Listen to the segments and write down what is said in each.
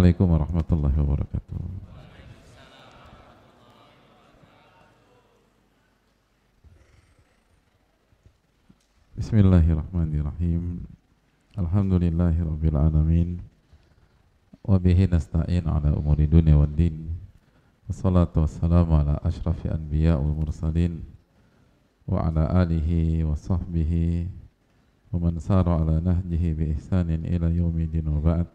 Assalamualaikum warahmatullahi wabarakatuh. Bismillahirrahmanirrahim. Alhamdulillahirabbil alamin. Wa bihi nasta'in ala umuri dunya waddin. Wassalatu wassalamu ala asyrafil anbiya wal mursalin wa ala alihi wa sahbihi wa man sara ala nahjihi bi ihsanin ila yaumidin wa ba'd.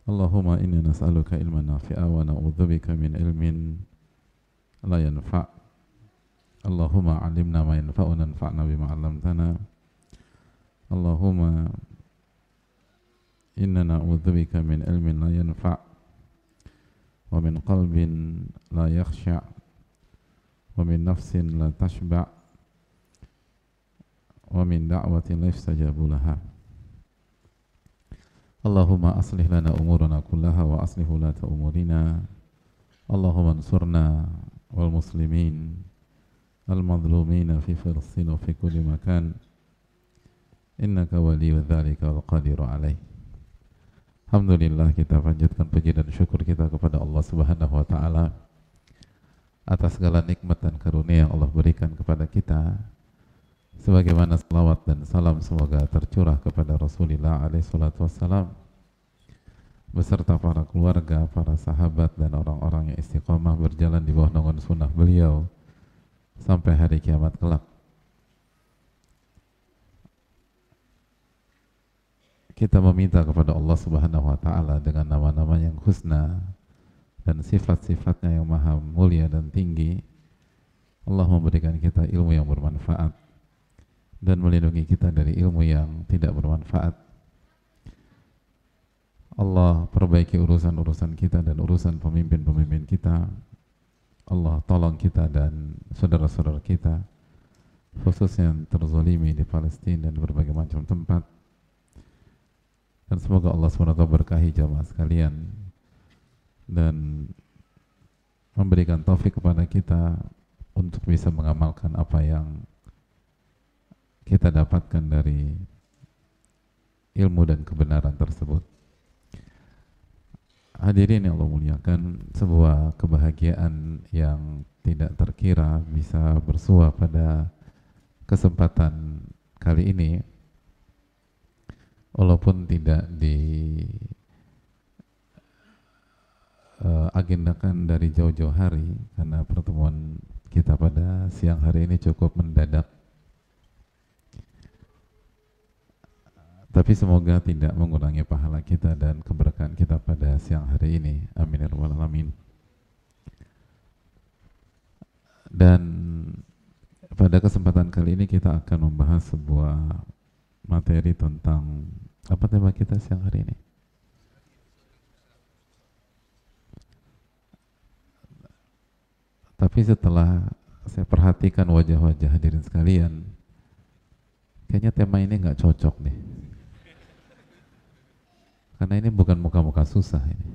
Allahumma inna nas'aluka ilman nafi'a wa na'udzubika min ilmin la yanfa'. Allahumma 'allimna ma yanfa'una wanfa'na bima 'allamtana. Allahumma inna na'udzubika min ilmin la yanfa' wa min qalbin la yakhsha' wa min nafsin la tashba' wa min da'watin la yustajabu laha. Allahumma aslih lana umurana kullaha wa aslih ulata umurina. Allahumma ansurna wal muslimin al madhlumina fi Filistin wa fi kulli makan. Innaka waliyyu dzalika wal qadiru alaih. Alhamdulillah, kita panjatkan puji dan syukur kita kepada Allah Subhanahu wa taala atas segala nikmat dan karunia yang Allah berikan kepada kita. Sebagaimana salawat dan salam semoga tercurah kepada Rasulullah alaihi salatu wassalam beserta para keluarga, para sahabat dan orang-orang yang istiqomah berjalan di bawah naungan sunnah beliau sampai hari kiamat kelak. Kita meminta kepada Allah Subhanahu wa taala dengan nama-nama yang husna dan sifat-sifatnya yang maha mulia dan tinggi, Allah memberikan kita ilmu yang bermanfaat dan melindungi kita dari ilmu yang tidak bermanfaat. Allah perbaiki urusan-urusan kita dan urusan pemimpin-pemimpin kita. Allah tolong kita dan saudara-saudara kita, khususnya yang terzalimi di Palestina dan berbagai macam tempat. Dan semoga Allah SWT berkahi jamaah sekalian dan memberikan taufik kepada kita untuk bisa mengamalkan apa yang kita dapatkan dari ilmu dan kebenaran tersebut. Hadirin yang Allah muliakan, sebuah kebahagiaan yang tidak terkira bisa bersua pada kesempatan kali ini, walaupun tidak agendakan dari jauh-jauh hari, karena pertemuan kita pada siang hari ini cukup mendadak. Tapi semoga tidak mengurangi pahala kita dan keberkahan kita pada siang hari ini. Amin ya rabbal alamin. Dan pada kesempatan kali ini kita akan membahas sebuah materi tentang apa tema kita siang hari ini? Tapi setelah saya perhatikan wajah-wajah hadirin sekalian, kayaknya tema ini nggak cocok nih. Karena ini bukan muka-muka susah ini.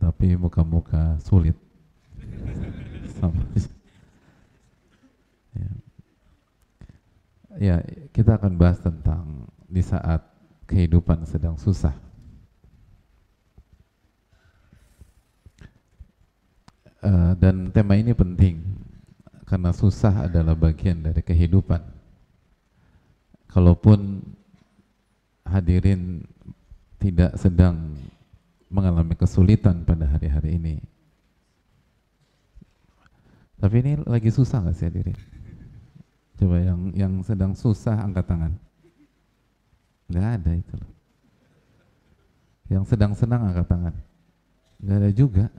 Tapi muka-muka sulit. Sama. Ya, kita akan bahas tentang di saat kehidupan sedang susah. Dan tema ini penting karena susah adalah bagian dari kehidupan. Kalaupun hadirin tidak sedang mengalami kesulitan pada hari-hari ini, tapi ini lagi susah nggak sih hadirin? Coba yang sedang susah angkat tangan. Nggak ada itu loh. Yang sedang senang angkat tangan. Nggak ada juga.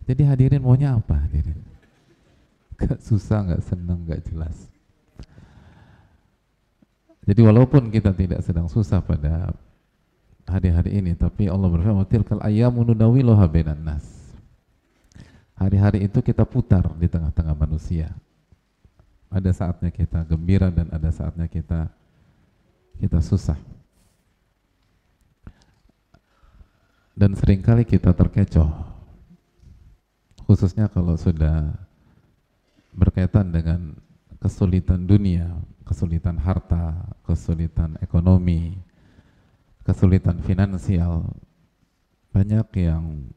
Jadi hadirin maunya apa hadirin? Nggak susah, nggak senang, nggak jelas. Jadi walaupun kita tidak sedang susah pada hari-hari ini, tapi Allah berfirman, tilkal ayyamu nudawiluha bainan nas. Hari-hari itu kita putar di tengah-tengah manusia. Ada saatnya kita gembira dan ada saatnya kita susah. Dan seringkali kita terkecoh, khususnya kalau sudah berkaitan dengan kesulitan dunia kesulitan harta, kesulitan ekonomi, kesulitan finansial, banyak yang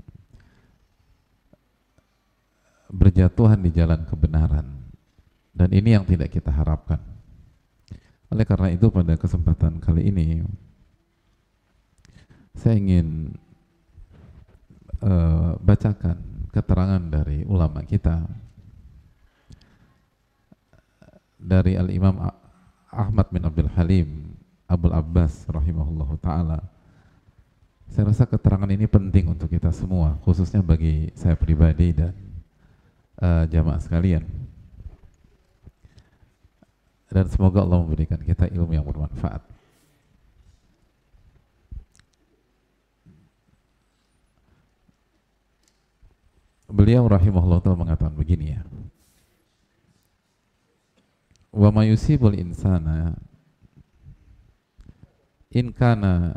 berjatuhan di jalan kebenaran, dan ini yang tidak kita harapkan. Oleh karena itu pada kesempatan kali ini saya ingin bacakan keterangan dari ulama kita, dari Al-Imam Ahmad bin Abdul Halim Abul Abbas rahimahullahu ta'ala. Saya rasa keterangan ini penting untuk kita semua, khususnya bagi saya pribadi dan jamaah sekalian, dan semoga Allah memberikan kita ilmu yang bermanfaat. Beliau rahimahullah ta'ala mengatakan begini ya, wa ma yusibul insana in kana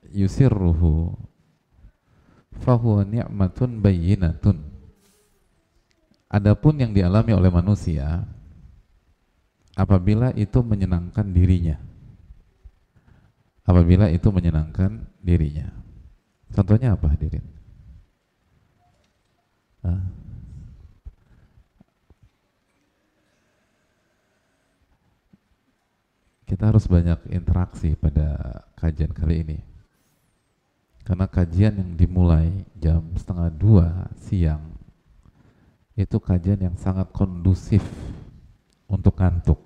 yusirruhu fahuwa ni'matun bayyinatun. Adapun yang dialami oleh manusia apabila itu menyenangkan dirinya, apabila itu menyenangkan dirinya. Contohnya apa hadirin? Kita harus banyak interaksi pada kajian kali ini, karena kajian yang dimulai jam 1:30 siang itu kajian yang sangat kondusif untuk ngantuk.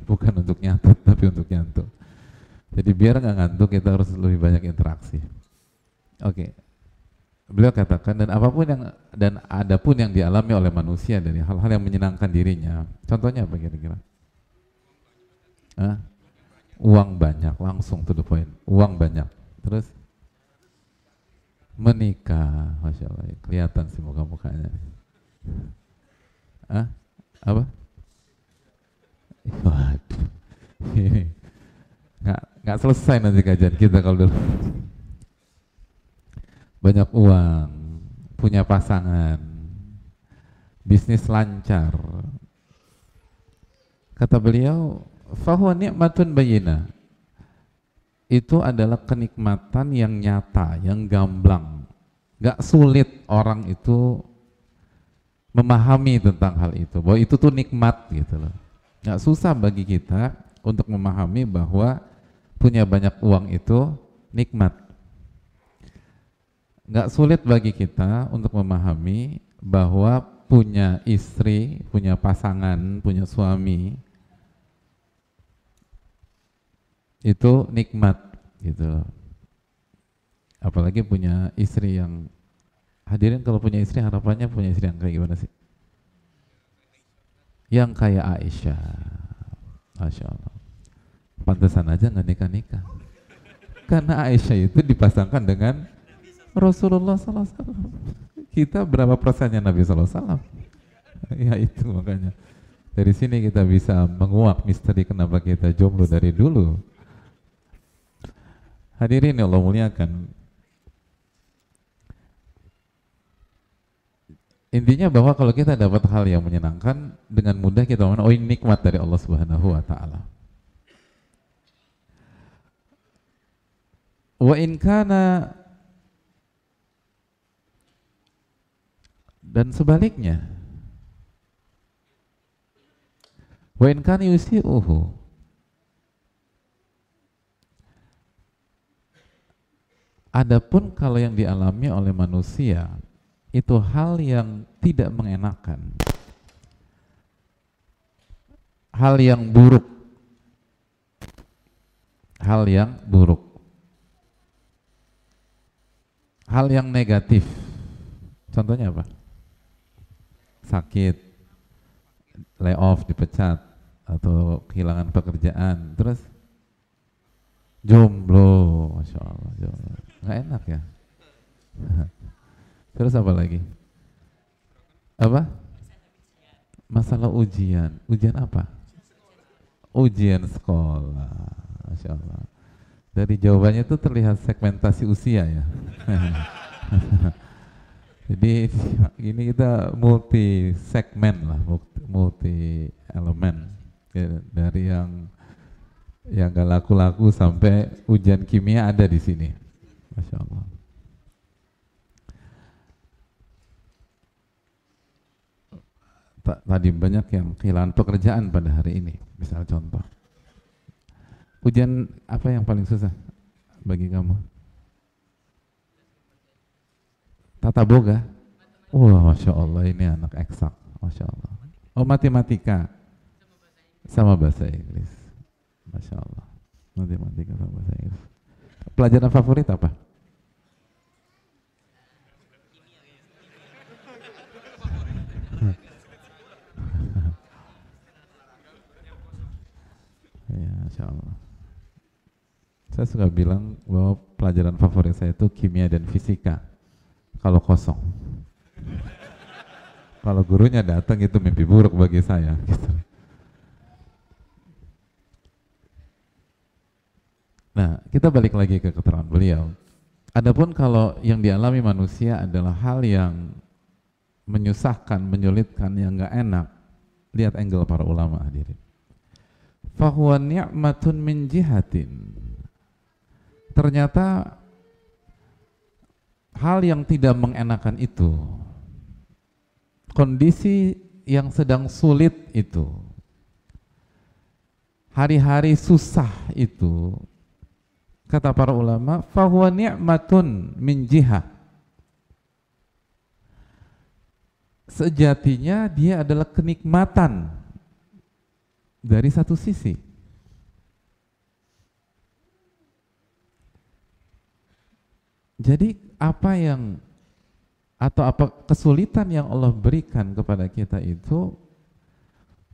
Bukan untuk nyatet, tapi untuk ngantuk. Jadi biar nggak ngantuk kita harus lebih banyak interaksi. Oke. Beliau katakan, dan adapun yang dialami oleh manusia dari hal-hal yang menyenangkan dirinya. Contohnya apa kira-kira? Uang banyak, langsung to the point. Uang banyak. Terus menikah, masya Allah, kelihatan sih muka-mukanya. Apa? Waduh, nggak selesai nanti kajian kita kalau dulu. Banyak uang, punya pasangan, bisnis lancar. Kata beliau, fahuwa ni'matun bayyinah. Itu adalah kenikmatan yang nyata, yang gamblang. Gak sulit orang itu memahami tentang hal itu, bahwa itu tuh nikmat gitu loh. Gak susah bagi kita untuk memahami bahwa punya banyak uang itu nikmat. Gak sulit bagi kita untuk memahami bahwa punya istri, punya pasangan, punya suami itu nikmat gitu. Apalagi punya istri yang, hadirin kalau punya istri harapannya punya istri yang kayak gimana sih? Yang kayak Aisyah, masya Allah. Pantesan aja nggak nikah-nikah, karena Aisyah itu dipasangkan dengan Rasulullah SAW. Kita berapa persennya Nabi SAW? Ya itu makanya dari sini kita bisa menguak misteri kenapa kita jomblo dari dulu. Hadirin yang Allah muliakan, intinya bahwa kalau kita dapat hal yang menyenangkan, dengan mudah kita mengatakan, oh ini nikmat dari Allah Subhanahu wa ta'ala. Wa in kana, dan sebaliknya, wa in kana yusi'uhu, adapun kalau yang dialami oleh manusia itu hal yang tidak mengenakan, hal yang buruk, hal yang buruk, hal yang negatif. Contohnya apa? Sakit, layoff, dipecat, atau kehilangan pekerjaan, terus jomblo, masya Allah, jomblo. Nggak enak ya. Terus apa lagi? Apa? Masalah ujian. Ujian apa? Ujian sekolah. Masya Allah. Dari jawabannya itu terlihat segmentasi usia ya. Jadi ini kita multi segmen lah, multi elemen ya, dari yang gak laku-laku sampai ujian kimia ada di sini, masya Allah. Tadi banyak yang kehilangan pekerjaan pada hari ini, misal contoh. Ujian apa yang paling susah bagi kamu? Tata boga. Wah, masya Allah, ini anak eksak, masya Allah. Oh, matematika sama bahasa Inggris, masya Allah. Matematika sama bahasa Inggris. Pelajaran favorit apa? Ya, masya Allah. Saya suka bilang bahwa pelajaran favorit saya itu kimia dan fisika. Kalau kosong, kalau gurunya datang itu mimpi buruk bagi saya. Gitu. Nah, kita balik lagi ke keterangan beliau. Adapun kalau yang dialami manusia adalah hal yang menyusahkan, menyulitkan, yang nggak enak, lihat angle para ulama hadirin. Fahuwa ni'matun min jihatin. Ternyata hal yang tidak mengenakan itu, kondisi yang sedang sulit itu, hari-hari susah itu, kata para ulama, fahuwa ni'matun min jihah. Sejatinya dia adalah kenikmatan dari satu sisi. Jadi apa yang atau apa kesulitan yang Allah berikan kepada kita itu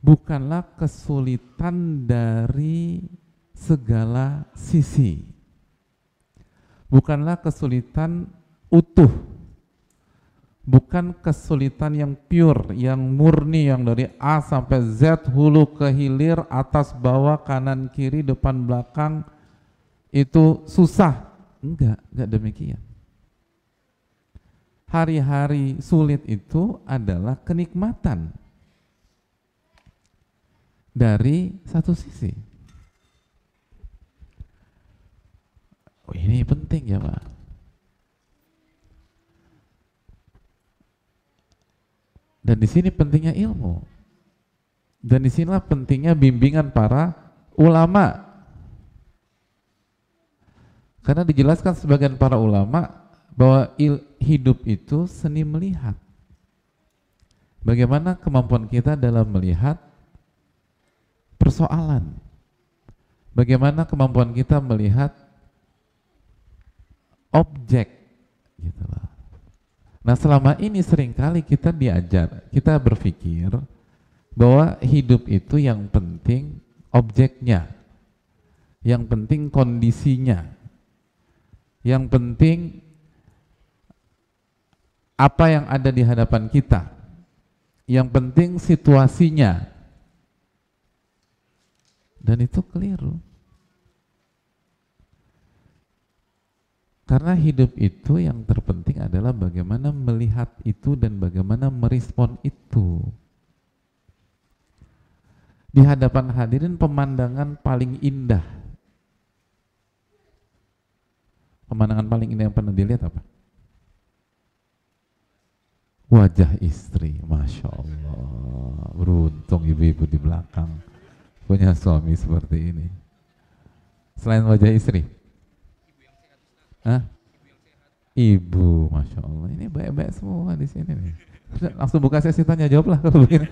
bukanlah kesulitan dari segala sisi. Bukanlah kesulitan utuh. Bukan kesulitan yang pure, yang murni, yang dari A sampai Z, hulu ke hilir, atas bawah, kanan kiri, depan belakang, itu susah. Enggak demikian. Hari-hari sulit itu adalah kenikmatan dari satu sisi. Oh, ini penting ya Pak. Dan di sini pentingnya ilmu. Dan disinilah pentingnya bimbingan para ulama. Karena dijelaskan sebagian para ulama bahwa hidup itu seni melihat. Bagaimana kemampuan kita dalam melihat persoalan. Bagaimana kemampuan kita melihat objek. Gitu loh. Nah, selama ini seringkali kita diajar, kita berpikir bahwa hidup itu yang penting objeknya, yang penting kondisinya, yang penting apa yang ada di hadapan kita, yang penting situasinya. Dan itu keliru. Karena hidup itu yang terpenting adalah bagaimana melihat itu dan bagaimana merespon itu. Di hadapan hadirin pemandangan paling indah. Pemandangan paling indah yang pernah dilihat apa? Wajah istri, Masya Allah. Beruntung ibu-ibu di belakang punya suami seperti ini. Selain wajah istri, hah? Ibu, Masya Allah. Ini baik-baik semua di sini nih. Langsung buka sesi tanya jawab lah kalau begini.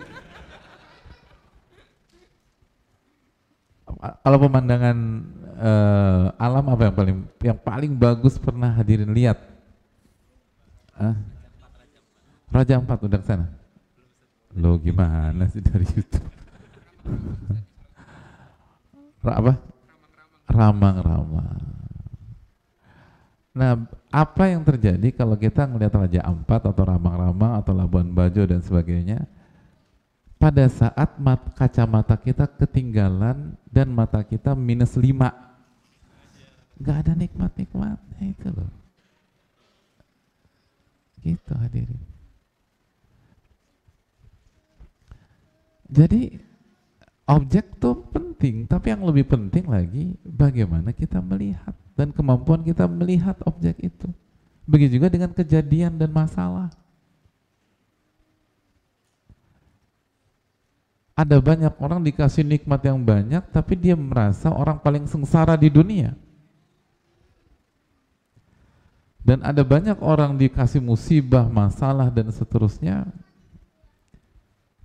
Kalau pemandangan alam apa yang paling bagus pernah hadirin lihat? Raja Ampat udah ke sana? Lo gimana sih dari YouTube? Apa? Ramang-ramang. Nah, apa yang terjadi kalau kita ngelihat Raja Ampat atau Ramang-ramang atau Labuan Bajo dan sebagainya? Pada saat kacamata kita ketinggalan dan mata kita -5, gak ada nikmat-nikmatnya itu loh. Gitu hadirin. Jadi objek tuh penting, tapi yang lebih penting lagi bagaimana kita melihat dan kemampuan kita melihat objek itu. Begitu juga dengan kejadian dan masalah. Ada banyak orang dikasih nikmat yang banyak, tapi dia merasa orang paling sengsara di dunia. Dan ada banyak orang dikasih musibah, masalah, dan seterusnya,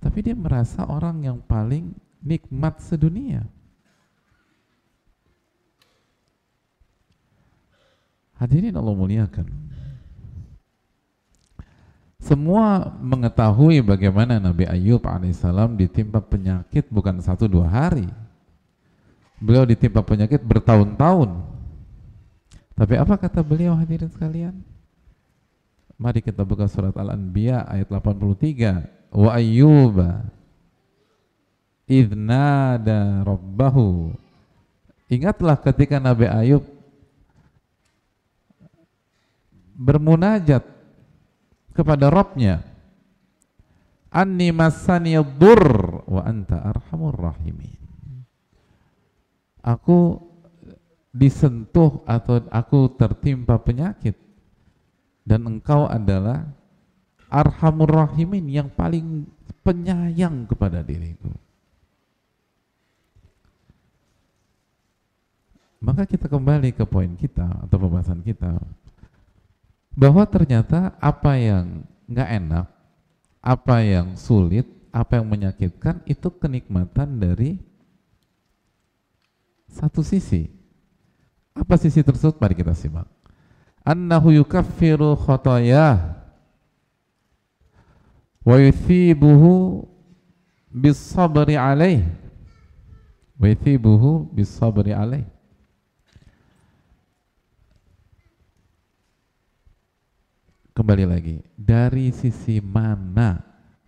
tapi dia merasa orang yang paling nikmat sedunia. Hadirin Allah muliakan. Semua mengetahui bagaimana Nabi Ayub alaihissalam ditimpa penyakit bukan 1-2 hari. Beliau ditimpa penyakit bertahun-tahun. Tapi apa kata beliau hadirin sekalian? Mari kita buka surat Al-Anbiya ayat 83. Wa ayyuba idnada rabbahu. Ingatlah ketika Nabi Ayub bermunajat kepada Rabbnya, anni massani dhurr wa anta arhamur rahimin. Aku disentuh atau aku tertimpa penyakit dan engkau adalah arhamur rahimin, yang paling penyayang kepada diriku. Maka kita kembali ke poin kita atau pembahasan kita, bahwa ternyata apa yang nggak enak, apa yang sulit, apa yang menyakitkan itu kenikmatan dari satu sisi. Apa sisi tersebut? Mari kita simak. Annahu yukaffiru khotoyah wa yuthibuhu bis-sabri alaih wa yuthibuhu bis-sabri alaih. Kembali lagi, dari sisi mana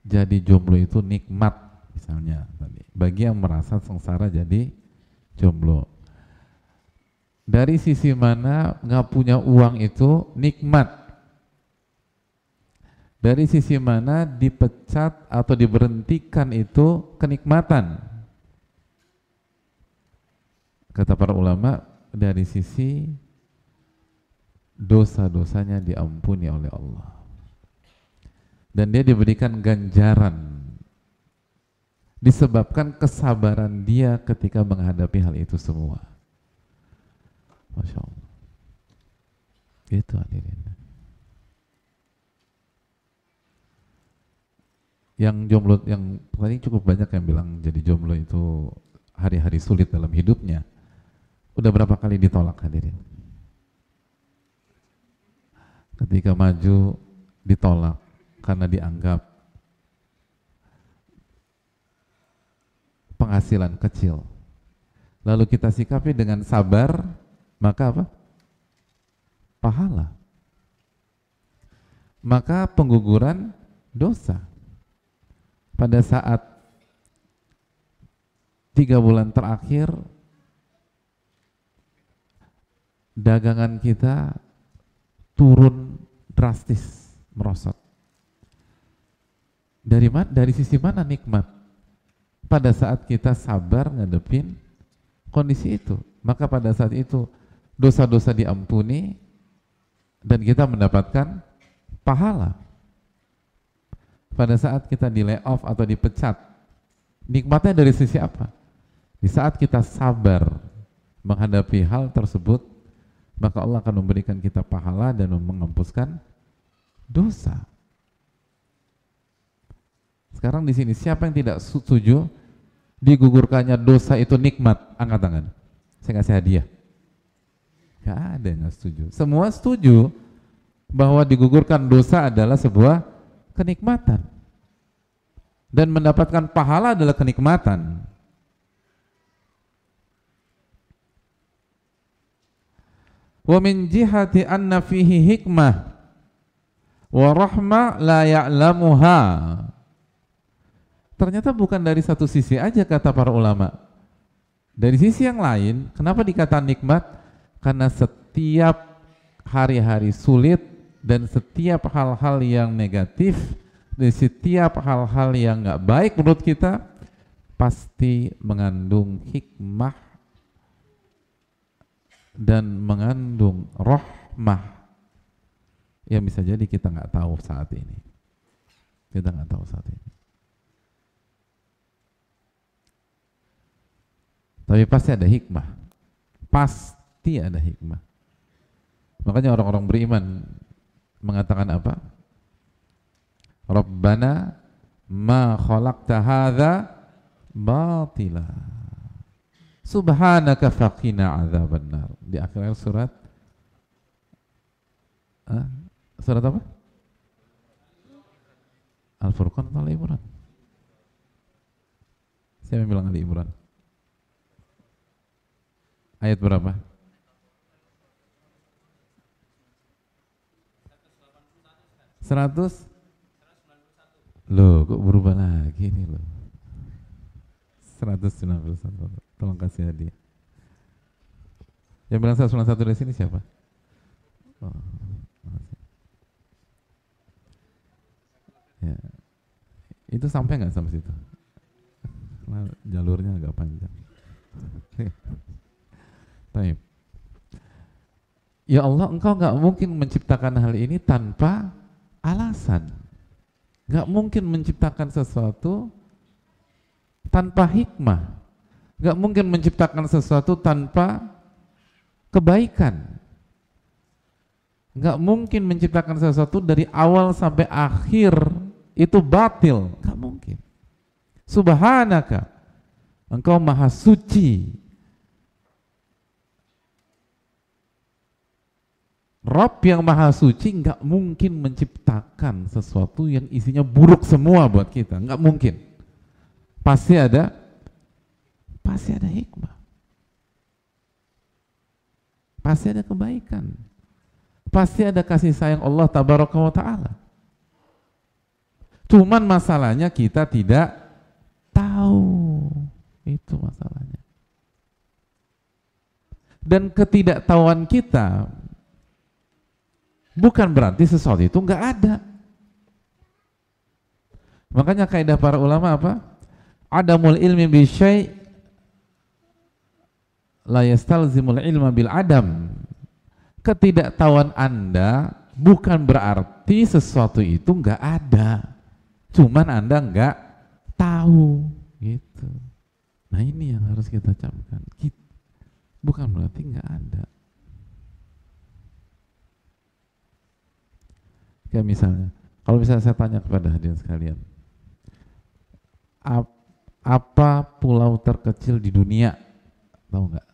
jadi jomblo itu nikmat, misalnya tadi, bagi yang merasa sengsara jadi jomblo. Dari sisi mana nggak punya uang itu nikmat. Dari sisi mana dipecat atau diberhentikan itu kenikmatan. Kata para ulama, dari sisi dosa-dosanya diampuni oleh Allah dan dia diberikan ganjaran disebabkan kesabaran dia ketika menghadapi hal itu semua. Masya Allah. Itu hadirin. Yang jomblo, yang tadi cukup banyak yang bilang jadi jomblo itu hari-hari sulit dalam hidupnya. Udah berapa kali ditolak hadirin? Ketika maju ditolak karena dianggap penghasilan kecil. Lalu kita sikapi dengan sabar, maka apa? Pahala. Maka pengguguran dosa. Pada saat 3 bulan terakhir dagangan kita turun drastis, merosot. Dari sisi mana nikmat? Pada saat kita sabar ngadepin kondisi itu, maka pada saat itu dosa-dosa diampuni dan kita mendapatkan pahala. Pada saat kita di layoff atau dipecat, nikmatnya dari sisi apa? Di saat kita sabar menghadapi hal tersebut, maka Allah akan memberikan kita pahala dan menghapuskan dosa. Sekarang di sini siapa yang tidak setuju digugurkannya dosa itu nikmat? Angkat tangan. Saya kasih hadiah. Gak ada yang setuju. Semua setuju bahwa digugurkan dosa adalah sebuah kenikmatan dan mendapatkan pahala adalah kenikmatan. Wa min jihati anna fihi hikmah wa rahmah la ya'lamuha. Ternyata bukan dari satu sisi aja kata para ulama. Dari sisi yang lain, kenapa dikatakan nikmat? Karena setiap hari-hari sulit Dan setiap hal-hal yang negatif, di setiap hal-hal yang nggak baik menurut kita, pasti mengandung hikmah dan mengandung rahmah yang bisa jadi kita nggak tahu saat ini. Kita nggak tahu saat ini. Tapi pasti ada hikmah. Pasti ada hikmah. Makanya orang-orang beriman mengatakan apa? Rabbana ma khalaqta hadza batila. Subhanaka faqina adzabannar. Di akhir surat surat apa? Al-Furqan atau Al-Imran? Siapa yang bilang Al-Imran? Ayat berapa? 100? Loh, kok berubah lagi nih loh. 191. Tolong kasih hadiah. Yang bilang 191 dari sini siapa? Oh, ya. Itu sampai nggak sampai situ? Nah, jalurnya agak panjang. Baik. Ya Allah, Engkau nggak mungkin menciptakan hal ini tanpa alasan. Nggak mungkin menciptakan sesuatu tanpa hikmah. Nggak mungkin menciptakan sesuatu tanpa kebaikan. Nggak mungkin menciptakan sesuatu dari awal sampai akhir itu batil. Nggak mungkin. Subhanaka, Engkau maha suci. Rabb yang maha suci nggak mungkin menciptakan sesuatu yang isinya buruk semua buat kita, nggak mungkin. Pasti ada hikmah, pasti ada kebaikan, pasti ada kasih sayang Allah tabaraka wa ta'ala. Cuman masalahnya kita tidak tahu, itu masalahnya. Dan ketidaktahuan kita bukan berarti sesuatu itu nggak ada. Makanya kaidah para ulama apa? Adamul ilmi bi syai' la yastalzimul ilma bil adam. Ketidaktahuan Anda bukan berarti sesuatu itu nggak ada. Cuman Anda nggak tahu gitu. Nah, ini yang harus kita camkan. Bukan berarti nggak ada. Kayak misalnya, kalau misalnya saya tanya kepada hadirin sekalian, apa pulau terkecil di dunia? Tahu nggak?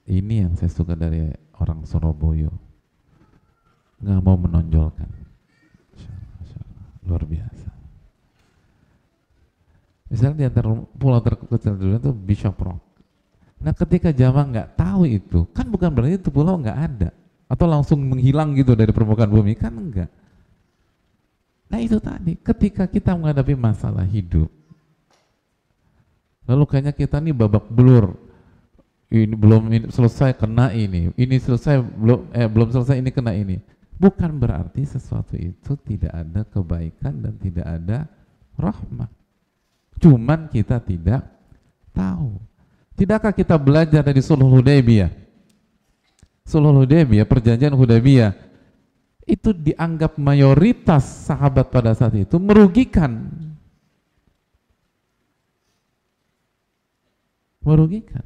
Ini yang saya suka dari orang Surabaya, nggak mau menonjolkan. Luar biasa. Misalnya di antara pulau terkecil di dunia itu Bishop Rock. Nah, ketika jamaah nggak tahu itu, kan bukan berarti itu pulau nggak ada atau langsung menghilang gitu dari permukaan bumi, kan enggak. Nah, itu tadi, ketika kita menghadapi masalah hidup, lalu kayaknya kita nih babak belur, ini belum selesai kena ini selesai belum selesai ini kena ini. Bukan berarti sesuatu itu tidak ada kebaikan dan tidak ada rahmat. Cuman kita tidak tahu. Tidakkah kita belajar dari Sulhul Hudaybiyah? Sulhul Hudaybiyah, perjanjian Hudaybiyah, itu dianggap mayoritas sahabat pada saat itu merugikan. Merugikan.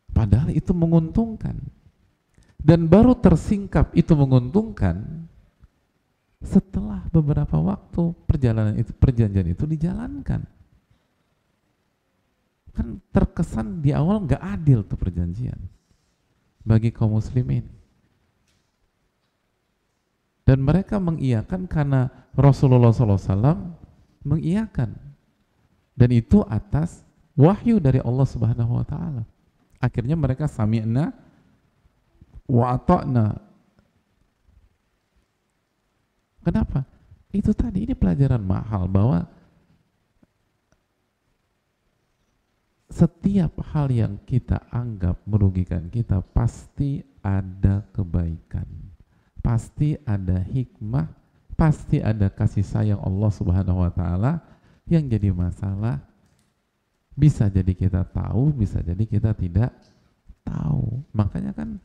Padahal itu menguntungkan. Dan baru tersingkap itu menguntungkan setelah beberapa waktu perjanjian itu dijalankan. Kan terkesan di awal nggak adil tuh perjanjian bagi kaum muslimin. Dan mereka mengiyakan karena Rasulullah SAW mengiyakan. Dan itu atas wahyu dari Allah Subhanahu wa taala. Akhirnya mereka sami'na wa ata'na. Kenapa? Itu tadi, ini pelajaran mahal bahwa setiap hal yang kita anggap merugikan kita pasti ada kebaikan, pasti ada hikmah, pasti ada kasih sayang Allah Subhanahu wa taala. Yang jadi masalah bisa jadi kita tahu, bisa jadi kita tidak tahu. Makanya kan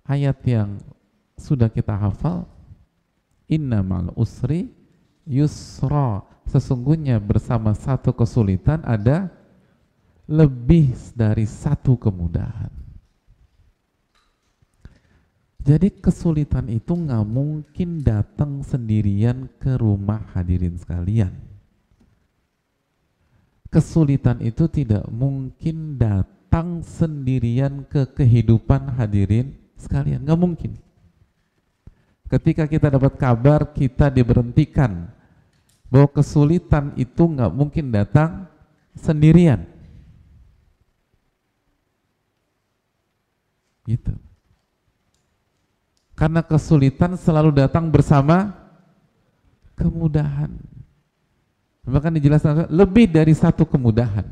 ayat yang sudah kita hafal, innamal usri yusra, sesungguhnya bersama satu kesulitan ada lebih dari satu kemudahan. Jadi kesulitan itu nggak mungkin datang sendirian ke rumah hadirin sekalian. Kesulitan itu tidak mungkin datang sendirian ke kehidupan hadirin sekalian, nggak mungkin. Ketika kita dapat kabar kita diberhentikan, bahwa kesulitan itu nggak mungkin datang sendirian. Gitu. Karena kesulitan selalu datang bersama kemudahan. Bahkan dijelaskan lebih dari satu kemudahan.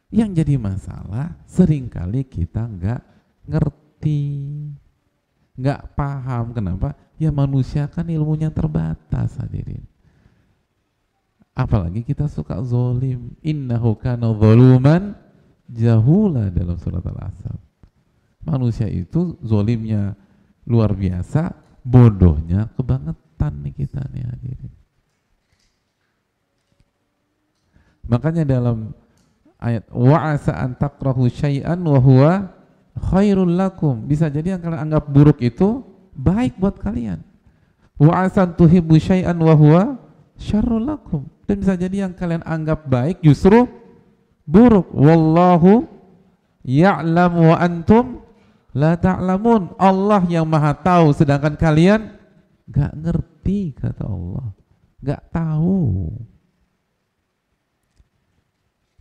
Yang jadi masalah seringkali kita nggak ngerti, nggak paham. Kenapa? Ya manusia kan ilmunya terbatas, hadirin. Apalagi kita suka zolim. Innahu kana zaluman jahula dalam surat Al-Ahzab. Manusia itu zolimnya luar biasa, bodohnya kebangetan nih kita nih, hadirin. Makanya dalam ayat wa'asa an takrahu syai'an wa huwa khairul lakum, bisa jadi yang kalian anggap buruk itu baik buat kalian. Wa'asa an tuhibbu syai'an wa huwa syarrul lakum, dan bisa jadi yang kalian anggap baik justru buruk. Wallahu ya'lam wa antum la ta'lamun, Allah yang maha tahu sedangkan kalian gak ngerti, kata Allah, gak tahu.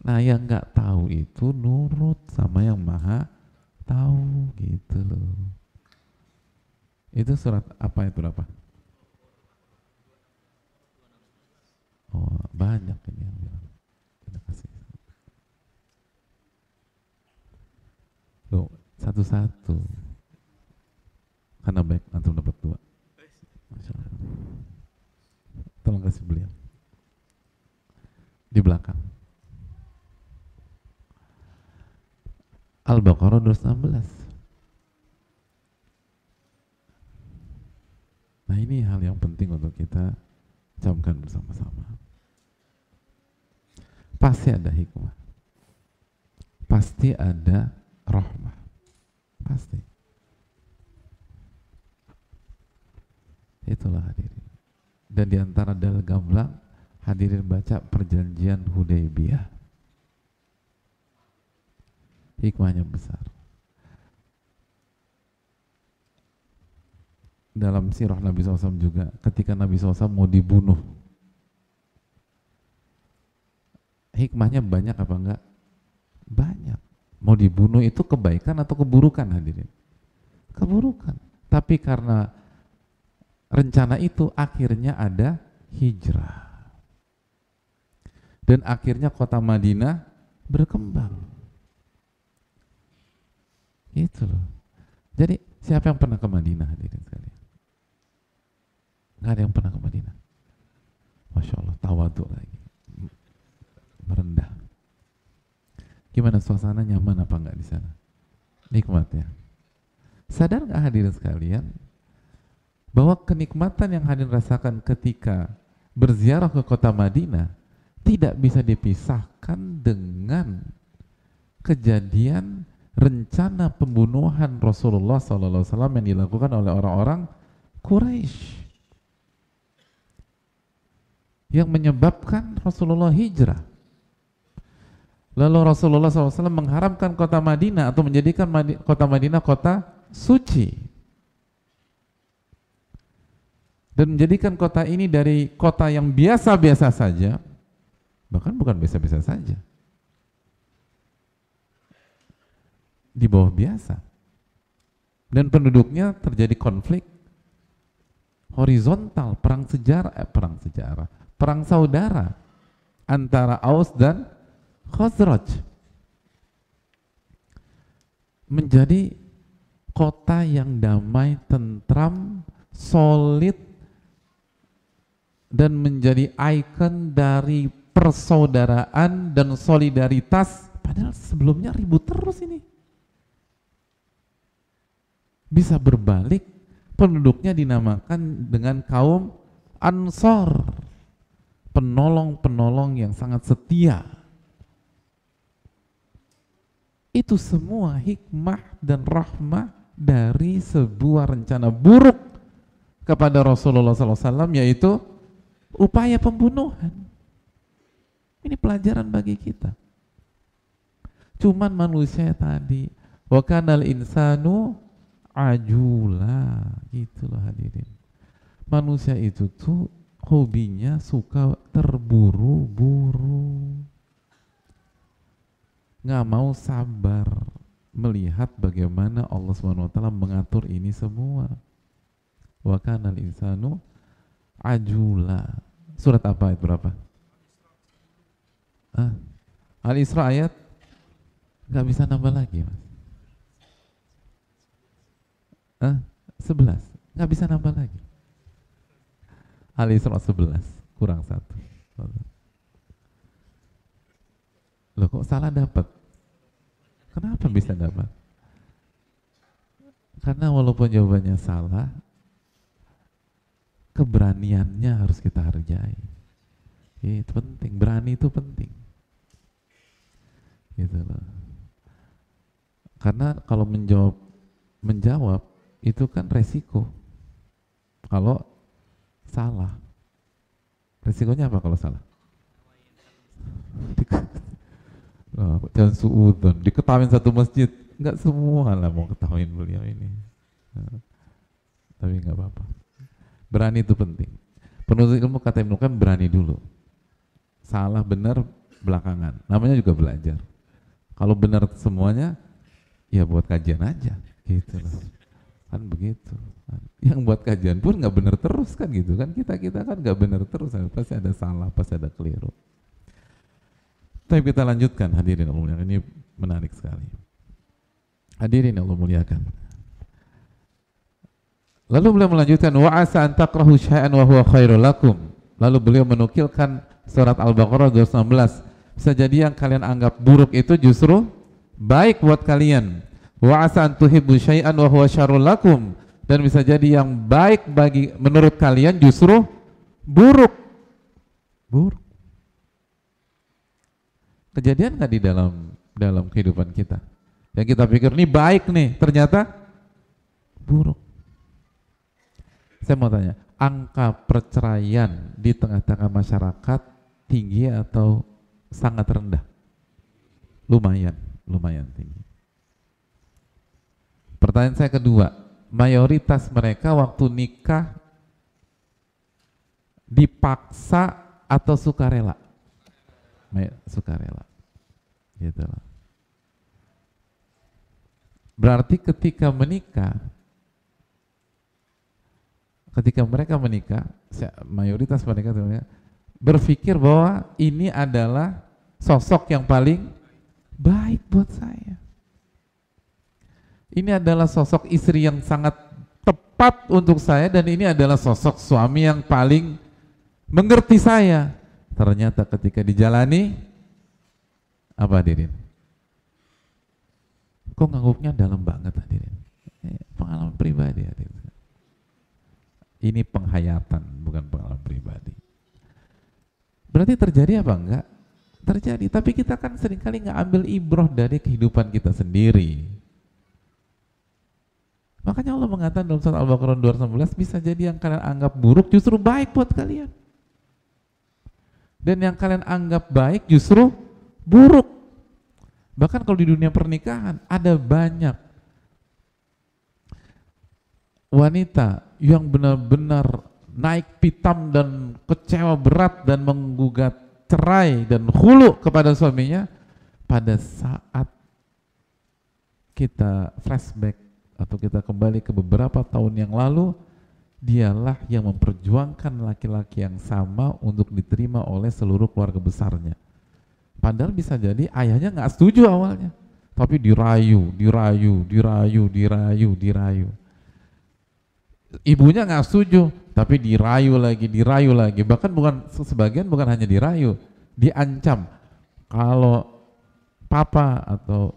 Nah yang gak tahu itu nurut sama yang maha tahu, gitu loh. Itu surat apa itu, berapa? Oh banyak ini yang bilang. Kita kasih. Loh, satu-satu. Karena baik, antum dapat 2. Masya Allah. Tolong kasih beliau. Di belakang. Al-Baqarah 216. Nah ini hal yang penting untuk kita camkan bersama-sama. Pasti ada hikmah. Pasti ada rahmah. Pasti. Itulah hadirin. Dan diantara dalil gamblang, hadirin baca perjanjian Hudaybiyah. Hikmahnya besar. Dalam sirah Nabi SAW juga, ketika Nabi SAW mau dibunuh, hikmahnya banyak apa enggak? Banyak. Mau dibunuh itu kebaikan atau keburukan, hadirin? Keburukan. Tapi karena rencana itu akhirnya ada hijrah. Dan akhirnya kota Madinah berkembang. Itu loh. Jadi siapa yang pernah ke Madinah, hadirin sekalian? Nggak ada yang pernah ke Madinah. Masya Allah, tawadhu lagi. Merendah. Gimana suasana, nyaman apa enggak di sana? Nikmat ya. Sadar nggak hadirin sekalian bahwa kenikmatan yang hadirin rasakan ketika berziarah ke kota Madinah tidak bisa dipisahkan dengan kejadian rencana pembunuhan Rasulullah SAW yang dilakukan oleh orang-orang Quraisy yang menyebabkan Rasulullah hijrah. Lalu Rasulullah SAW mengharamkan kota Madinah atau menjadikan kota Madinah kota suci dan menjadikan kota ini dari kota yang biasa-biasa saja, bahkan bukan biasa-biasa saja, di bawah biasa, dan penduduknya terjadi konflik horizontal, perang saudara antara Aus dan Khazraj. Menjadi kota yang damai, tentram, solid, dan menjadi ikon dari persaudaraan dan solidaritas. Padahal sebelumnya ribut terus ini. Bisa berbalik, penduduknya dinamakan dengan kaum Ansor, penolong-penolong yang sangat setia. Itu semua hikmah dan rahmah dari sebuah rencana buruk kepada Rasulullah SAW, yaitu upaya pembunuhan. Ini pelajaran bagi kita. Cuman manusia tadi, wa kanal insanu ajula, gitu loh hadirin. Manusia itu tuh hobinya suka terburu-buru, nggak mau sabar melihat bagaimana Allah SWT mengatur ini semua. Wa kanal insanu ajula. Surat apa, ayat berapa? Al-Isra ayat nggak bisa nambah lagi, Mas. 11, nggak bisa nambah lagi. Al-Isra 11 kurang 1. Loh, kok salah dapat? Kenapa bisa dapat? Karena walaupun jawabannya salah, keberaniannya harus kita hargai. Itu penting, berani itu penting. Gitu loh. Karena kalau menjawab itu kan resiko. Kalau salah, resikonya apa kalau salah? Jangan suudon, diketawain satu masjid, nggak semua lah mau ketawain beliau ini. Tapi nggak apa-apa. Berani itu penting. Penuntut ilmu kata Ibnu Qayyim berani dulu. Salah benar belakangan. Namanya juga belajar. Kalau benar semuanya, ya buat kajian aja, gitu loh. Kan begitu. Yang buat kajian pun nggak benar terus kan gitu kan. Kita kan nggak benar terus, pasti ada salah, pasti ada keliru. Tapi kita lanjutkan, hadirin Allah muliakan, ini menarik sekali. Hadirin Allah muliakan. Lalu beliau melanjutkan, wa asa an takrahu syai'an wa huwa khairul lakum. Lalu beliau menukilkan surat Al-Baqarah 216. Bisa jadi yang kalian anggap buruk itu justru baik buat kalian. Wa asa an tuhibbu syai'an wa huwa syarrul lakum. Dan bisa jadi yang baik bagi menurut kalian justru buruk. Buruk. Kejadian nggak di dalam kehidupan kita? Yang kita pikir ini baik nih, ternyata buruk. Saya mau tanya, angka perceraian di tengah-tengah masyarakat tinggi atau sangat rendah? Lumayan tinggi. Pertanyaan saya kedua, mayoritas mereka waktu nikah dipaksa atau sukarela? Sukarela, gitu loh. Berarti ketika mereka menikah, mayoritas mereka berpikir bahwa ini adalah sosok yang paling baik buat saya. Ini adalah sosok istri yang sangat tepat untuk saya, dan ini adalah sosok suami yang paling mengerti saya. Ternyata ketika dijalani, apa hadirin? Kok ngangguknya dalam banget hadirin? Pengalaman pribadi hadirin. Ini penghayatan, bukan pengalaman pribadi. Berarti terjadi apa enggak? Terjadi, tapi kita kan seringkali nggak ambil ibroh dari kehidupan kita sendiri. Makanya Allah mengatakan dalam surat Al-Baqarah 211, bisa jadi yang kalian anggap buruk justru baik buat kalian. Dan yang kalian anggap baik justru buruk. Bahkan kalau di dunia pernikahan ada banyak wanita yang benar-benar naik pitam dan kecewa berat dan menggugat cerai dan khulu kepada suaminya pada saat kita flashback atau kita kembali ke beberapa tahun yang lalu, dialah yang memperjuangkan laki-laki yang sama untuk diterima oleh seluruh keluarga besarnya. Padahal bisa jadi ayahnya nggak setuju awalnya, tapi dirayu. Ibunya nggak setuju, tapi dirayu lagi. Bahkan bukan sebagian, bukan hanya dirayu, diancam. Kalau papa atau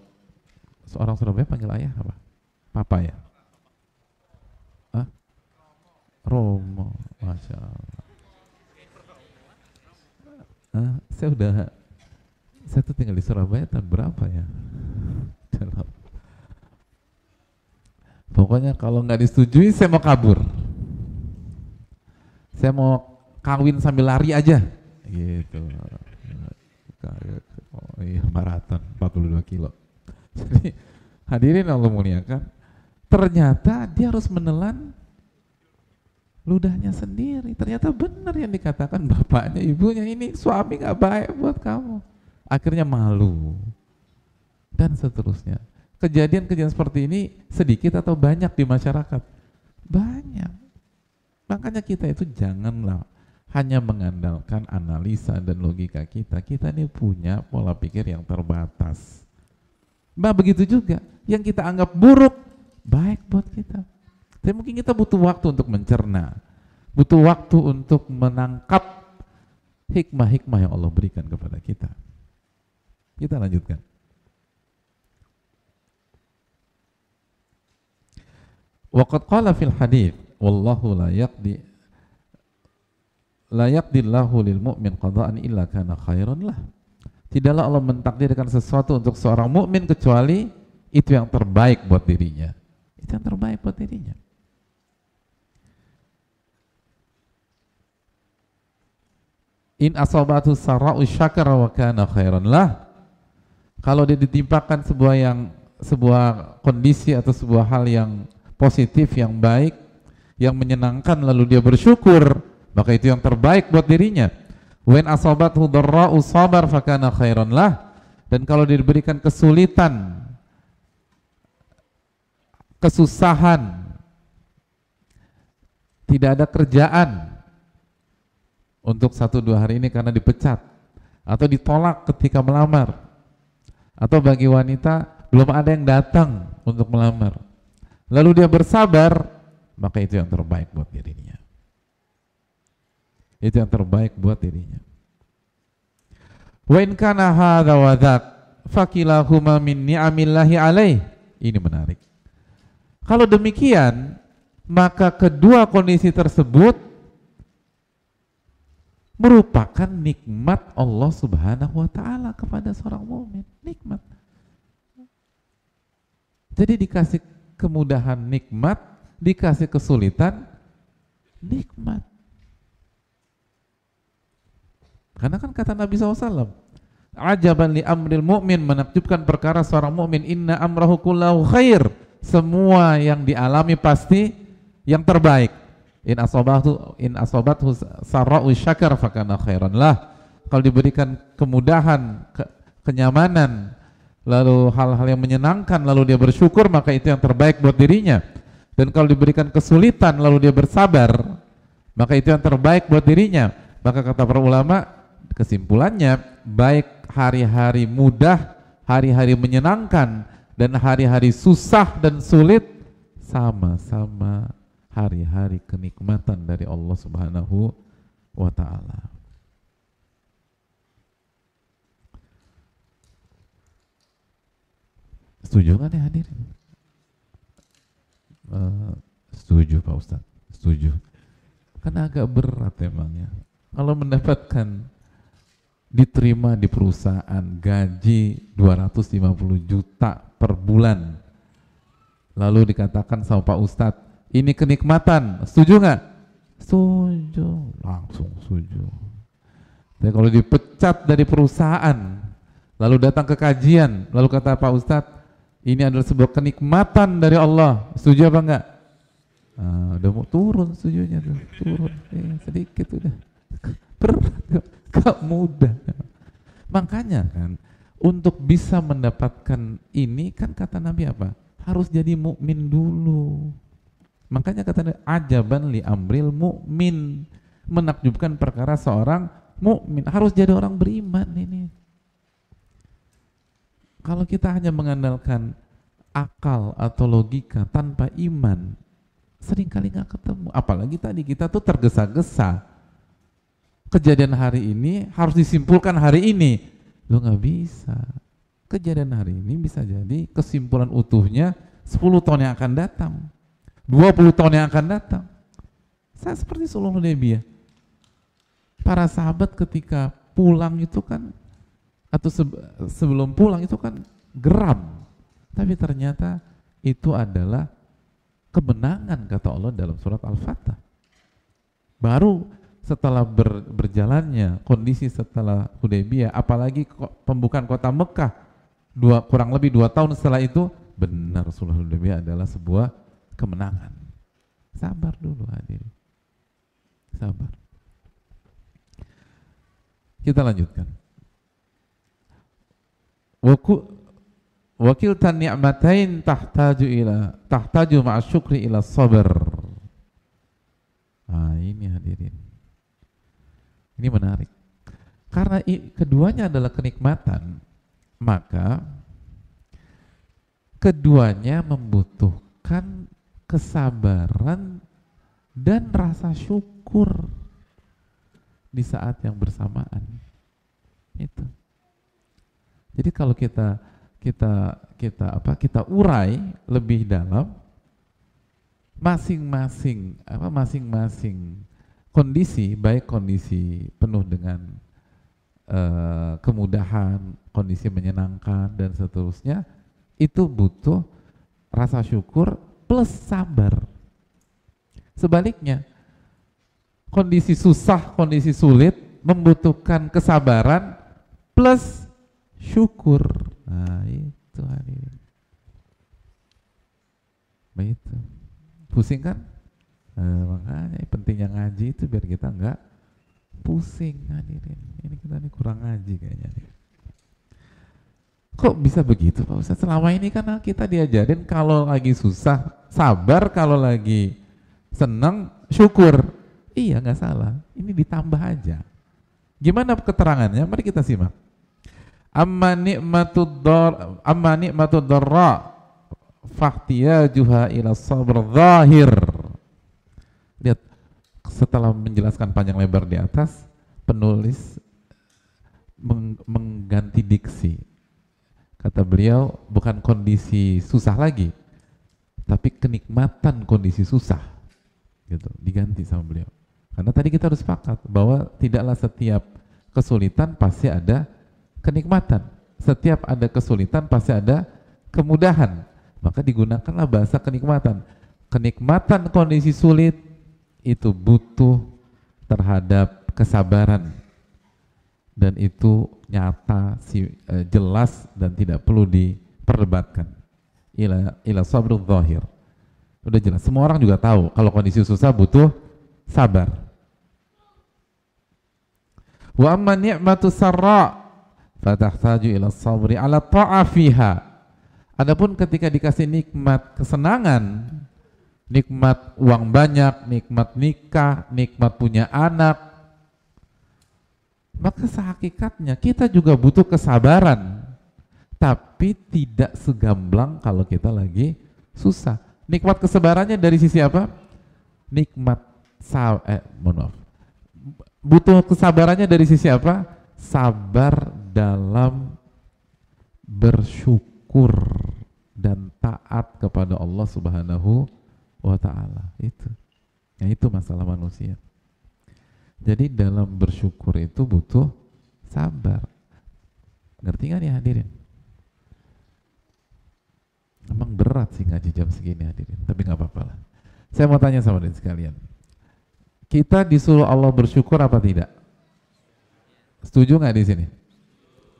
seorang Surabaya panggil ayah apa? Papa ya? Hah? Romo, Masya Allah. Saya tuh tinggal di Surabaya tahun berapa ya? Pokoknya kalau nggak disetujui saya mau kabur. Saya mau kawin sambil lari aja. Gitu. Oh iya, maraton 42 kilo. Jadi hadirin Allah muliakan, ternyata dia harus menelan ludahnya sendiri. Ternyata benar yang dikatakan bapaknya, ibunya, ini suami nggak baik buat kamu. Akhirnya malu dan seterusnya. Kejadian-kejadian seperti ini sedikit atau banyak di masyarakat? Banyak. Makanya kita itu janganlah hanya mengandalkan analisa dan logika kita. Kita ini punya pola pikir yang terbatas. Begitu juga yang kita anggap buruk baik buat kita. Tapi mungkin kita butuh waktu untuk mencerna, butuh waktu untuk menangkap hikmah-hikmah yang Allah berikan kepada kita. Kita lanjutkan. Waqad qala fil hadits wallahu la yaqdillahu lil mu'min qada'an illa kana khairan lah. Tidaklah Allah mentakdirkan sesuatu untuk seorang mukmin kecuali itu yang terbaik buat dirinya. Itu yang terbaik buat dirinya. In asabatu sara'u syakara wa kana khairan lah. Kalau dia ditimpakan sebuah kondisi atau sebuah hal yang positif, yang baik, yang menyenangkan, lalu dia bersyukur, maka itu yang terbaik buat dirinya. When asabathu dharra'u sabar fakana khairan lah. Dan kalau diberikan kesulitan, kesusahan, tidak ada kerjaan untuk 1-2 hari ini karena dipecat atau ditolak ketika melamar, atau bagi wanita belum ada yang datang untuk melamar, lalu dia bersabar, maka itu yang terbaik buat dirinya. Itu yang terbaik buat dirinya. Wa in kana hadza wa dzak fakilahuma min ni'amillahi alaih. Ini menarik. Kalau demikian, maka kedua kondisi tersebut merupakan nikmat Allah Subhanahu wa taala kepada seorang mukmin. Nikmat. Jadi dikasih kemudahan nikmat, dikasih kesulitan nikmat. Karena kan kata Nabi SAW, ajaban li amril mu'min, menakjubkan perkara seorang mukmin, inna amrahu kullahu khair, semua yang dialami pasti yang terbaik. In asabathu sarra'u syakar fakana khairan lah. Kalau diberikan kemudahan, kenyamanan, lalu hal-hal yang menyenangkan, lalu dia bersyukur, maka itu yang terbaik buat dirinya. Dan kalau diberikan kesulitan, lalu dia bersabar, maka itu yang terbaik buat dirinya. Maka kata para ulama, kesimpulannya, baik hari-hari mudah, hari-hari menyenangkan, dan hari-hari susah dan sulit, sama-sama hari-hari kenikmatan dari Allah Subhanahu wa ta'ala. Setuju kan ya hadirin? Setuju Pak Ustadz, setuju. Karena agak berat emangnya. Kalau mendapatkan, diterima di perusahaan gaji 250 juta per bulan, lalu dikatakan sama Pak Ustadz, ini kenikmatan, setuju nggak? Setuju, langsung setuju. Tapi kalau dipecat dari perusahaan, lalu datang ke kajian, lalu kata Pak Ustadz, ini adalah sebuah kenikmatan dari Allah, setuju apa enggak? Udah mau turun setujunya tuh, turun sedikit udah. Berat, gak mudah. Makanya kan, untuk bisa mendapatkan ini kan kata Nabi apa? Harus jadi mukmin dulu. Makanya katanya ajaban li amril mu'min, menakjubkan perkara seorang mukmin. Harus jadi orang beriman ini. Kalau kita hanya mengandalkan akal atau logika tanpa iman, seringkali nggak ketemu. Apalagi tadi kita tuh tergesa-gesa. Kejadian hari ini harus disimpulkan hari ini. Lo nggak bisa. Kejadian hari ini bisa jadi kesimpulan utuhnya 10 tahun yang akan datang, 20 tahun yang akan datang. Saya seperti sulh Hudaybiyah. Para sahabat ketika pulang itu kan, atau sebelum pulang itu kan geram, tapi ternyata itu adalah kemenangan kata Allah dalam surat Al-Fatah. Baru setelah berjalannya kondisi setelah Hudaybiyah, apalagi pembukaan kota Mekah kurang lebih 2 tahun setelah itu, benar sulh Hudaybiyah adalah sebuah kemenangan. Sabar dulu hadirin, sabar. Kita lanjutkan. Wakiltan ni'matain tahtaju ma'a syukri ila sabar. Nah, ini hadirin. Ini menarik. Karena keduanya adalah kenikmatan, maka keduanya membutuhkan kesabaran dan rasa syukur di saat yang bersamaan. Itu. Jadi kalau kita urai lebih dalam, masing-masing kondisi, baik kondisi penuh dengan kemudahan, kondisi menyenangkan dan seterusnya, itu butuh rasa syukur plus sabar. Sebaliknya, kondisi susah, kondisi sulit membutuhkan kesabaran plus syukur. Nah, itu hadirin. Begitu. Pusing kan? Makanya pentingnya ngaji itu biar kita enggak pusing hadirin. Ini kita nih kurang ngaji kayaknya nih. Kok bisa begitu Pak Ustaz? Selama ini kan kita diajarin kalau lagi susah sabar, kalau lagi senang syukur. Iya, nggak salah. Ini ditambah aja. Gimana keterangannya? Mari kita simak. Amma ni'matud dharra fahtiyajuha ila sabr zahir. Lihat, setelah menjelaskan panjang lebar di atas, penulis mengganti diksi. Kata beliau, bukan kondisi susah lagi, tapi kenikmatan kondisi susah. Gitu, diganti sama beliau. Karena tadi kita harus sepakat bahwa tidaklah setiap kesulitan pasti ada kenikmatan. Setiap ada kesulitan pasti ada kemudahan. Maka digunakanlah bahasa kenikmatan. Kenikmatan kondisi sulit itu butuh terhadap kesabaran. Dan itu nyata, jelas dan tidak perlu diperdebatkan. Ila sabrul zahir. Udah jelas, semua orang juga tahu kalau kondisi susah butuh sabar. Wa amma ni'matu sarra fatahtaju ila sabri ala ta'a fiha. Adapun ketika dikasih nikmat kesenangan, nikmat uang banyak, nikmat nikah, nikmat punya anak, maka sehakikatnya kita juga butuh kesabaran, tapi tidak segamblang kalau kita lagi susah. Nikmat kesabarannya dari sisi apa? Butuh kesabarannya dari sisi apa? Sabar dalam bersyukur dan taat kepada Allah Subhanahu wa ta'ala. Itu. Nah, itu masalah manusia. Jadi dalam bersyukur itu butuh sabar. Ngerti nggak nih hadirin? Emang berat sih ngaji jam segini hadirin, tapi nggak apa-apa lah. Saya mau tanya sama hadirin sekalian. Kita disuruh Allah bersyukur apa tidak? Setuju nggak di sini?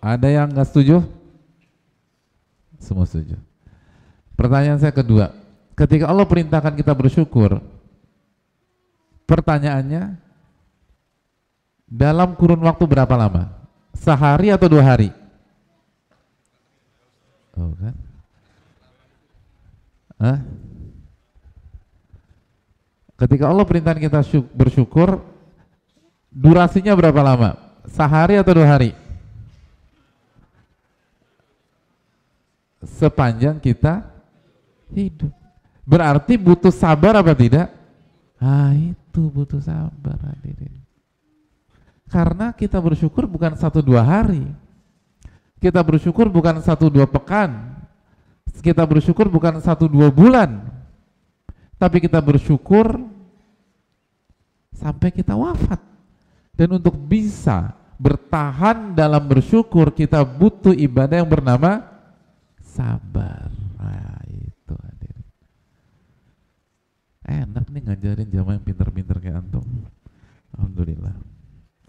Ada yang nggak setuju? Semua setuju. Pertanyaan saya kedua, ketika Allah perintahkan kita bersyukur, pertanyaannya, dalam kurun waktu berapa lama? Sehari atau 2 hari? Oh kan? Hah? Ketika Allah perintahkan kita bersyukur, durasinya berapa lama? Sehari atau 2 hari? Sepanjang kita hidup. Berarti butuh sabar apa tidak? Ah, itu butuh sabar hadirin. Karena kita bersyukur bukan 1-2 hari. Kita bersyukur bukan 1-2 pekan. Kita bersyukur bukan 1-2 bulan. Tapi kita bersyukur sampai kita wafat. Dan untuk bisa bertahan dalam bersyukur, kita butuh ibadah yang bernama sabar. Nah, itu hadir. Enak nih ngajarin jamaah yang pinter-pinter kayak antum. Alhamdulillah.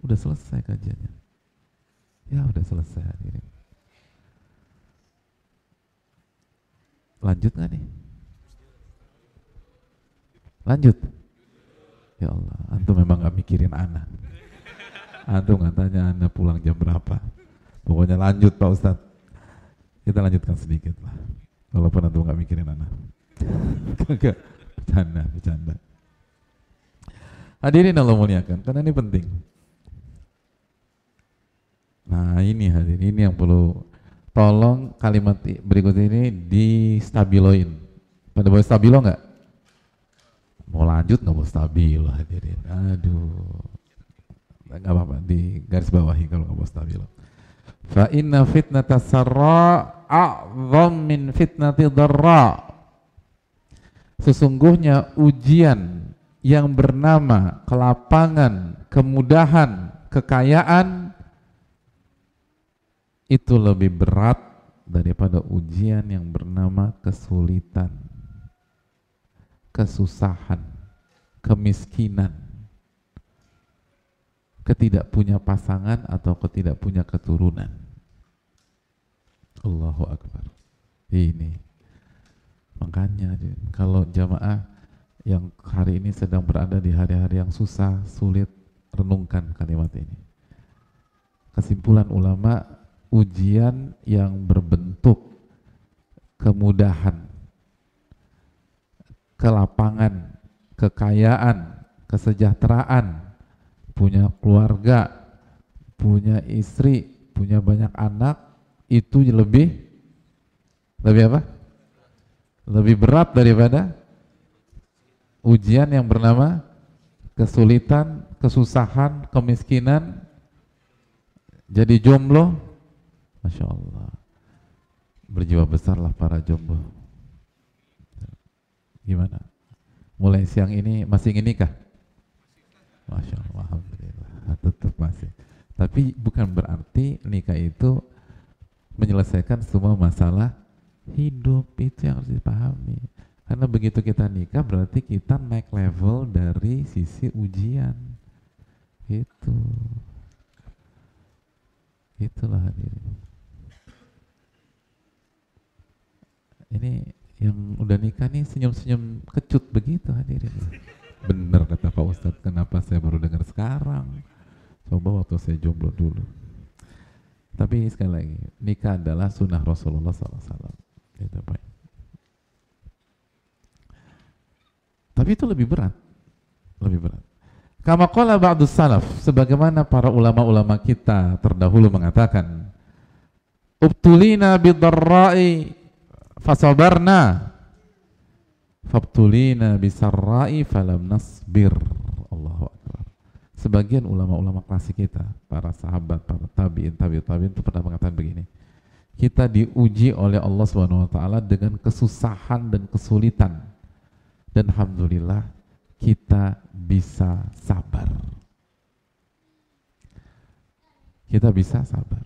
Udah selesai kajiannya. Ya udah selesai hadirin. Lanjut nggak nih? Lanjut. Ya Allah, antum memang gak mikirin ana. Antum gak tanya ana pulang jam berapa. Pokoknya lanjut Pak Ustadz. Kita lanjutkan sedikit lah. Walaupun antum gak mikirin ana. Kagak, bercanda. Hadirin Allah muliakan, karena ini penting. Nah ini hadirin, ini yang perlu. Tolong kalimat berikut ini distabiloin. Pada boleh stabilo nggak? Mau lanjut nggak mau stabilo hadirin. Aduh, nggak apa-apa, di garis bawahi kalau nggak mau stabilo. Fa inna fitnatas sarra a'zam min fitnati dharra. Sesungguhnya ujian yang bernama kelapangan, kemudahan, kekayaan itu lebih berat daripada ujian yang bernama kesulitan, kesusahan, kemiskinan, ketidakpunya pasangan atau ketidakpunya keturunan. Allahu Akbar. Ini makanya kalau jamaah yang hari ini sedang berada di hari-hari yang susah, sulit, renungkan kalimat ini. Kesimpulan ulama, ujian yang berbentuk kemudahan, kelapangan, kekayaan, kesejahteraan, punya keluarga, punya istri, punya banyak anak, itu lebih apa? Lebih berat daripada ujian yang bernama kesulitan, kesusahan, kemiskinan, jadi jomblo. Masya Allah, berjiwa besarlah para jomblo. Gimana? Mulai siang ini masih ingin nikah? Masya Allah, alhamdulillah, tetap masih. Tapi bukan berarti nikah itu menyelesaikan semua masalah hidup, itu yang harus dipahami. Karena begitu kita nikah berarti kita naik level dari sisi ujian. Itulah hadirin. Ini yang udah nikah nih senyum-senyum kecut begitu hadirin. Bener kata Pak Ustadz, kenapa saya baru dengar sekarang? Coba waktu saya jomblo dulu. Tapi sekali lagi, nikah adalah sunnah Rasulullah SAW. Itu Pak. Tapi itu lebih berat. Kama qala ba'dus salaf, sebagaimana para ulama-ulama kita terdahulu mengatakan, ubtulina bidarra'i fasabarna fabtulina bisarra'i falam nasbir. Allahu Akbar. Sebagian ulama-ulama klasik kita, para sahabat, para tabi'in itu pernah mengatakan begini, kita diuji oleh Allah Subhanahu wa taala dengan kesusahan dan kesulitan, dan alhamdulillah kita bisa sabar. Kita bisa sabar.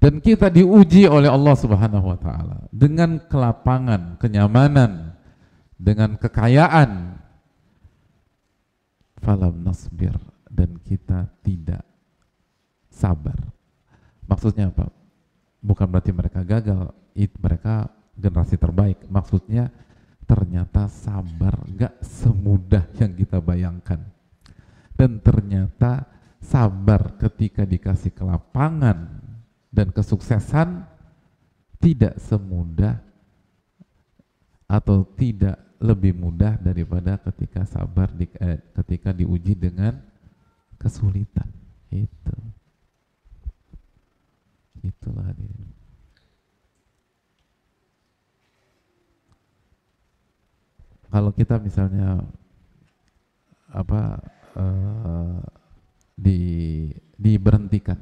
Dan kita diuji oleh Allah Subhanahu wa taala dengan kelapangan, kenyamanan, dengan kekayaan. Falam nasbir, dan kita tidak sabar. Maksudnya apa? Bukan berarti mereka gagal, mereka generasi terbaik. Maksudnya ternyata sabar gak semudah yang kita bayangkan. Dan ternyata sabar ketika dikasih kelapangan dan kesuksesan tidak semudah atau tidak lebih mudah daripada ketika ketika diuji dengan kesulitan. Itulah hadirin. Kalau kita misalnya diberhentikan,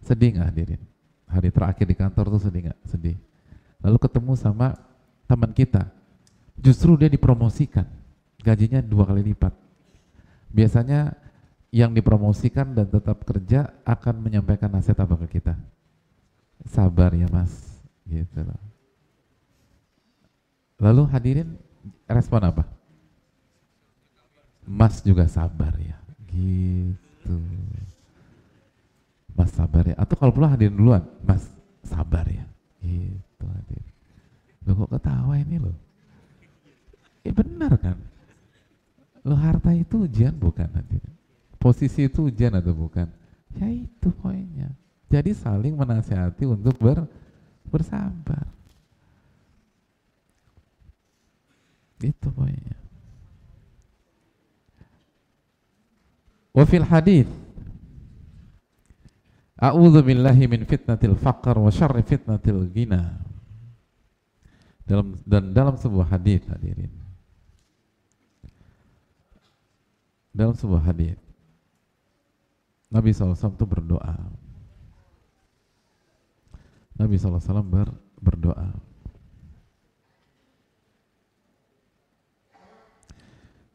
sedih nggak hadirin? Hari terakhir di kantor tuh sedih nggak? Sedih. Lalu ketemu sama teman kita, justru dia dipromosikan, gajinya 2 kali lipat. Biasanya yang dipromosikan dan tetap kerja akan menyampaikan nasihat apa ke kita? Sabar ya mas, gitu loh. Lalu hadirin respon apa? Mas juga sabar ya, gitu. Mas sabar ya, atau kalau perlu hadirin duluan, mas sabar ya, gitu hadirin. Loh kok ketawa ini loh? Benar kan? Loh harta itu ujian bukan hadirin? Posisi itu ujian atau bukan? Ya itu poinnya. Jadi saling menasihati untuk bersabar. Itu poinnya. Wa fil hadits a'udzu billahi min fitnatil faqr wa syarri fitnatil ghina. Dalam sebuah hadits hadirin. Dalam sebuah hadits Nabi SAW itu berdoa. Nabi SAW berdoa.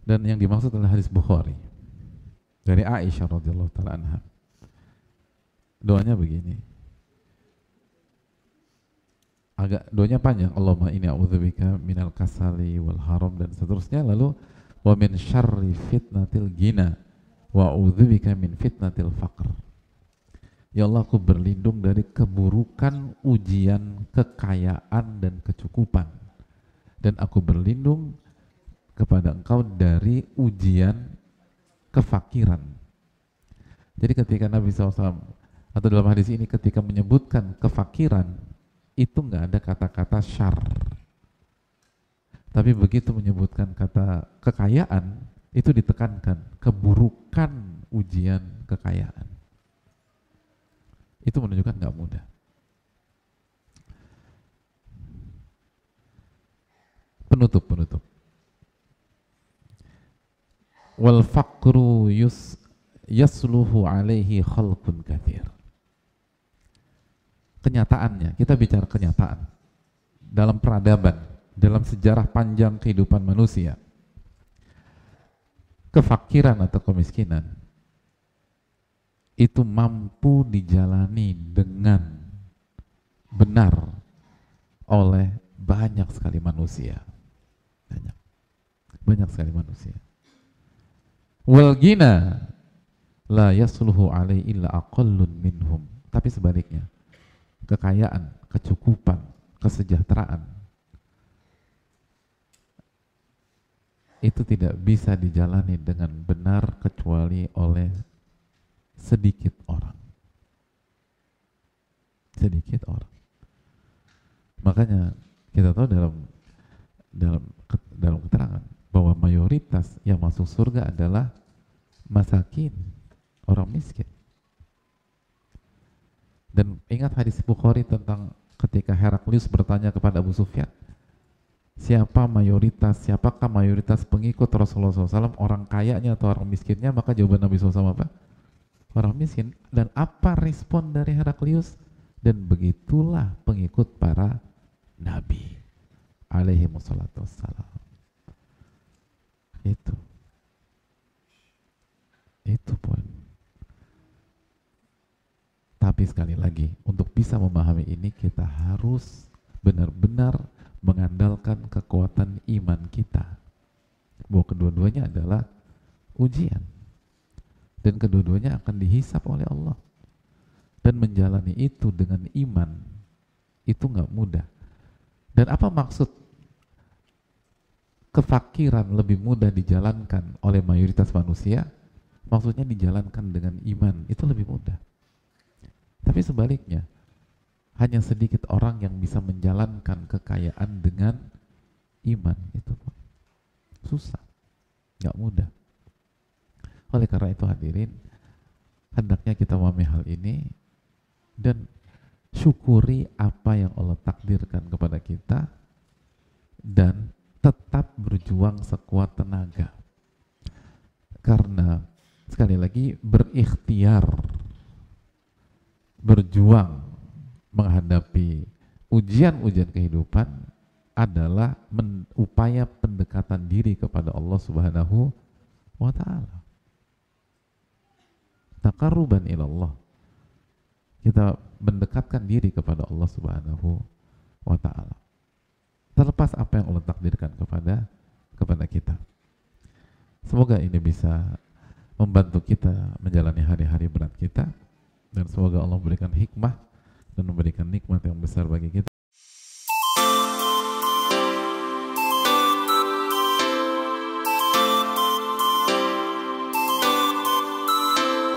Dan yang dimaksud adalah hadis Bukhari dari Aisyah radhiyallahu taala anha. Doanya begini. Doanya panjang. Allahumma inni a'udzubika minal kasali wal haram dan seterusnya. Lalu wa min syarri fitnatil ghina wa a'udzubika min fitnatil faqr. Ya Allah, aku berlindung dari keburukan ujian kekayaan dan kecukupan, dan aku berlindung kepada Engkau dari ujian kefakiran. Jadi ketika Nabi SAW atau dalam hadis ini ketika menyebutkan kefakiran, itu nggak ada kata-kata syar, tapi begitu menyebutkan kata kekayaan, itu ditekankan keburukan ujian kekayaan. Itu menunjukkan nggak mudah. Penutup. Wal faqru yasluhu alaihi khalqun katsir. Kenyataannya, kita bicara kenyataan dalam peradaban, dalam sejarah panjang kehidupan manusia. Kefakiran atau kemiskinan itu mampu dijalani dengan benar oleh banyak sekali manusia. Banyak sekali manusia. Wal ghina la yasluhu alaihi illa aqallun minhum. Tapi sebaliknya, kekayaan, kecukupan, kesejahteraan itu tidak bisa dijalani dengan benar kecuali oleh sedikit orang. Sedikit orang. Makanya kita tahu dalam keterangan bahwa mayoritas yang masuk surga adalah masakin, orang miskin. Dan ingat hadis Bukhari tentang ketika Heraklius bertanya kepada Abu Sufyan, siapakah mayoritas pengikut Rasulullah SAW, orang kayanya atau orang miskinnya? Maka jawaban Nabi SAW apa? Orang miskin. Dan apa respon dari Heraklius? Dan begitulah pengikut para Nabi alaihi wassalatu wassalam. Itu poin. Tapi sekali lagi, untuk bisa memahami ini kita harus benar-benar mengandalkan kekuatan iman kita, bahwa kedua-duanya adalah ujian dan kedua-duanya akan dihisap oleh Allah, dan menjalani itu dengan iman itu nggak mudah. Dan apa maksud kefakiran lebih mudah dijalankan oleh mayoritas manusia? Maksudnya dijalankan dengan iman itu lebih mudah. Tapi sebaliknya, hanya sedikit orang yang bisa menjalankan kekayaan dengan iman. Itu Pak, susah, nggak mudah. Oleh karena itu hadirin, hendaknya kita memahami hal ini dan syukuri apa yang Allah takdirkan kepada kita dan tetap berjuang sekuat tenaga. Karena sekali lagi berikhtiar, berjuang menghadapi ujian-ujian kehidupan adalah upaya pendekatan diri kepada Allah Subhanahu wa ta'ala. Taqarruban ilallah. Kita mendekatkan diri kepada Allah Subhanahu wa ta'ala. Terlepas apa yang Allah takdirkan kepada kita. Semoga ini bisa membantu kita menjalani hari-hari berat kita, dan semoga Allah memberikan hikmah dan memberikan nikmat yang besar bagi kita.